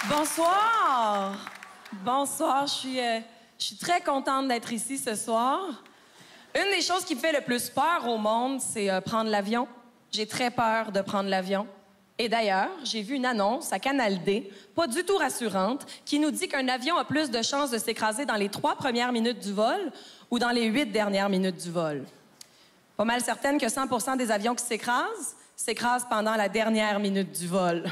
Bonsoir! Bonsoir, je suis très contente d'être ici ce soir. Une des choses qui me fait le plus peur au monde, c'est prendre l'avion. J'ai très peur de prendre l'avion. Et d'ailleurs, j'ai vu une annonce à Canal D, pas du tout rassurante, qui nous dit qu'un avion a plus de chances de s'écraser dans les 3 premières minutes du vol ou dans les 8 dernières minutes du vol. Pas mal certaine que 100% des avions qui s'écrasent pendant la dernière minute du vol.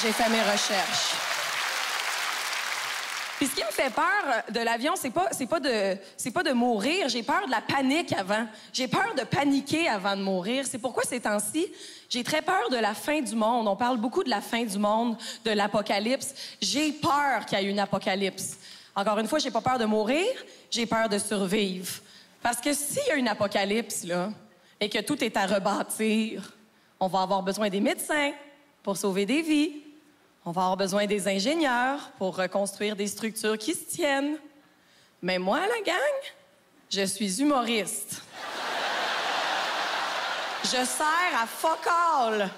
J'ai fait mes recherches. Puis ce qui me fait peur de l'avion, c'est pas de mourir. J'ai peur de la panique avant. J'ai peur de paniquer avant de mourir. C'est pourquoi ces temps-ci, j'ai très peur de la fin du monde. On parle beaucoup de la fin du monde, de l'apocalypse. J'ai peur qu'il y ait une apocalypse. Encore une fois, j'ai pas peur de mourir, j'ai peur de survivre. Parce que s'il y a une apocalypse, là, et que tout est à rebâtir, on va avoir besoin des médecins pour sauver des vies. On va avoir besoin des ingénieurs pour reconstruire des structures qui se tiennent. Mais moi, la gang, je suis humoriste. Je sers à fuck all.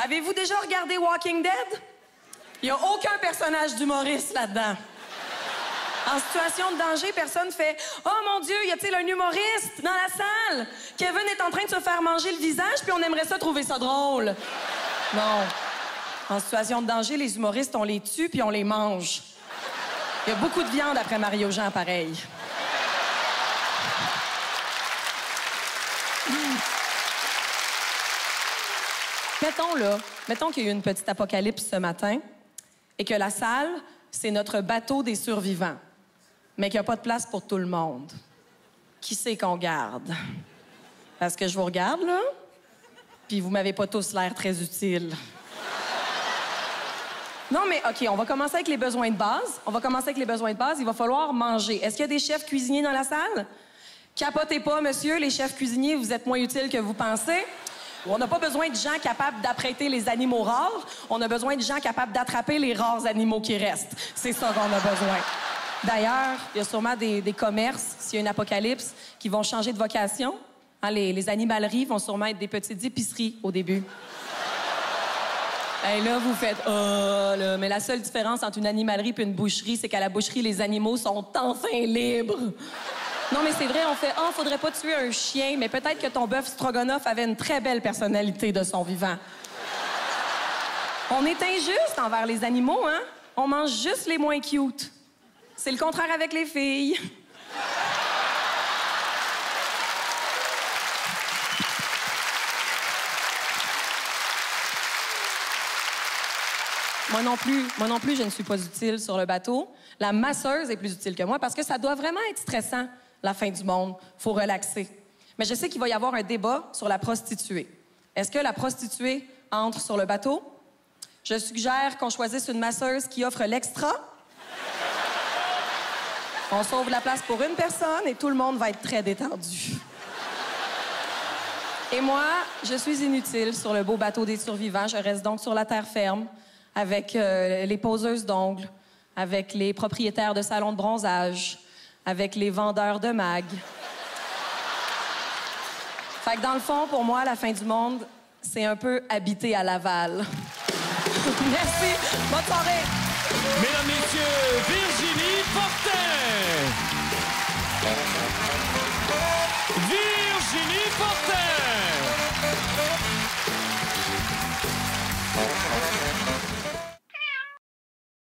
Avez-vous déjà regardé Walking Dead? Il n'y a aucun personnage d'humoriste là-dedans. En situation de danger, personne fait « Oh mon Dieu, y a-t-il un humoriste dans la salle? Kevin est en train de se faire manger le visage, puis on aimerait ça trouver ça drôle. » Non. En situation de danger, les humoristes, on les tue puis on les mange. Il y a beaucoup de viande après Mario Jean, pareil. Mettons qu'il y a eu une petite apocalypse ce matin et que la salle, c'est notre bateau des survivants, mais qu'il n'y a pas de place pour tout le monde. Qui c'est qu'on garde? Parce que je vous regarde, là, puis vous m'avez pas tous l'air très utiles. Non, mais OK, on va commencer avec les besoins de base. Il va falloir manger. Est-ce qu'il y a des chefs cuisiniers dans la salle? Capotez pas, monsieur, les chefs cuisiniers, vous êtes moins utiles que vous pensez. On n'a pas besoin de gens capables d'apprêter les animaux rares. On a besoin de gens capables d'attraper les rares animaux qui restent. C'est ça qu'on a besoin. D'ailleurs, il y a sûrement des commerces, s'il y a une apocalypse, qui vont changer de vocation. Hein, les animaleries vont sûrement être des petites épiceries au début. Et là, vous faites « là. Mais la seule différence entre une animalerie et une boucherie, c'est qu'à la boucherie, les animaux sont enfin libres. » Non, mais c'est vrai, on fait « Ah, faudrait pas tuer un chien, mais peut-être que ton bœuf stroganoff avait une très belle personnalité de son vivant. » On est injuste envers les animaux, hein? On mange juste les moins cute. C'est le contraire avec les filles. Moi non plus, je ne suis pas utile sur le bateau. La masseuse est plus utile que moi parce que ça doit vraiment être stressant, la fin du monde. Faut relaxer. Mais je sais qu'il va y avoir un débat sur la prostituée. Est-ce que la prostituée entre sur le bateau? Je suggère qu'on choisisse une masseuse qui offre l'extra. On sauve la place pour une personne et tout le monde va être très détendu. Et moi, je suis inutile sur le beau bateau des survivants. Je reste donc sur la terre ferme avec les poseuses d'ongles, avec les propriétaires de salons de bronzage, avec les vendeurs de mag. Fait que dans le fond, pour moi, la fin du monde, c'est un peu habiter à Laval. Merci. Bonne soirée. Mesdames, Messieurs, Virginie Fortin. Virginie Fortin.